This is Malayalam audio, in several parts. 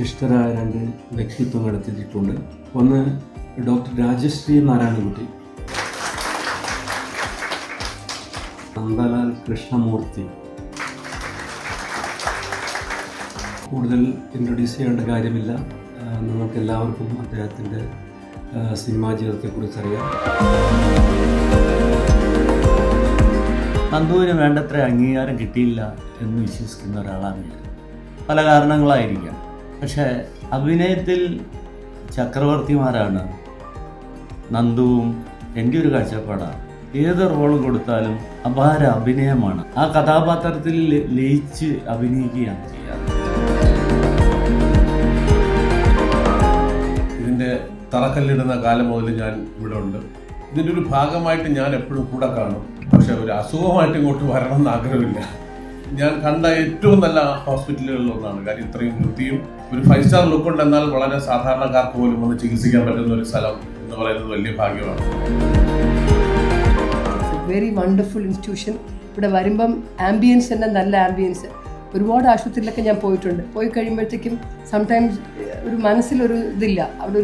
വിശിഷ്ടരായ രണ്ട് വ്യക്തിത്വങ്ങൾ എത്തിച്ചിട്ടുണ്ട്. ഒന്ന് ഡോക്ടർ രാജശ്രീ നാരായണൻകുട്ടി, നന്ദലാൽ കൃഷ്ണമൂർത്തി. കൂടുതൽ ഇൻട്രൊഡ്യൂസ് ചെയ്യേണ്ട കാര്യമില്ല, നമുക്കെല്ലാവർക്കും അദ്ദേഹത്തിൻ്റെ സിനിമാ ജീവിതത്തെക്കുറിച്ചറിയാം. നന്ദുവിന് വേണ്ടത്ര അംഗീകാരം കിട്ടിയില്ല എന്ന് വിശ്വസിക്കുന്ന ഒരാളാണ് ഞാൻ. പല കാരണങ്ങളായിരിക്കാം, പക്ഷേ അഭിനയത്തിൽ ചക്രവർത്തിമാരാണ് നന്ദുവും. എൻ്റെ ഒരു കാഴ്ചപ്പാടാണ്, ഏത് റോൾ കൊടുത്താലും അപാര അഭിനയമാണ്. ആ കഥാപാത്രത്തിൽ ലയിച്ച് അഭിനയിക്കുകയാണ് ചെയ്യാറ്. ഇതിൻ്റെ തറക്കല്ലിടുന്ന കാലം മുതൽ ഞാൻ ഇവിടെ ഉണ്ട്. ഇതിൻ്റെ ഒരു ഭാഗമായിട്ട് ഞാൻ എപ്പോഴും കൂടെ കാണും. പക്ഷെ ഒരു അസുഖമായിട്ട് ഇങ്ങോട്ട് വരണമെന്ന് ആഗ്രഹമില്ല. ഞാൻ കണ്ട ഏറ്റവും നല്ല ഹോസ്പിറ്റലുകളിലൊന്നാണ്. കാര്യം ഇത്രയും വൃത്തിയും ഒരു 5 സ്റ്റാർ ലുക്ക് ഉണ്ട്. എന്നാൽ വളരെ സാധാരണക്കാർക്ക് പോലും വന്ന് ചികിത്സിക്കാൻ പറ്റുന്ന ഒരു സ്ഥലം എന്ന് പറയുന്നത് വലിയ ഭാഗ്യമാണ്. Very wonderful institution. ഇവിടെ വരുമ്പം ആംബിയൻസ് തന്നെ നല്ല ആംബിയൻസ്. ഒരുപാട് ആശുപത്രിയിലൊക്കെ ഞാൻ പോയിട്ടുണ്ട്. പോയി കഴിയുമ്പോഴത്തേക്കും സംടൈംസ് ഒരു മനസ്സിലൊരു ഇതില്ല, അവിടെ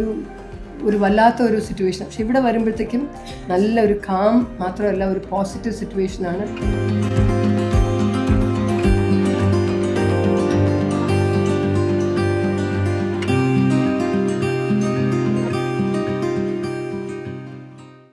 ഒരു വല്ലാത്ത ഒരു സിറ്റുവേഷൻ. പക്ഷെ ഇവിടെ വരുമ്പോഴത്തേക്കും നല്ലൊരു കാം മാത്രമല്ല, ഒരു പോസിറ്റീവ് സിറ്റുവേഷനാണ്.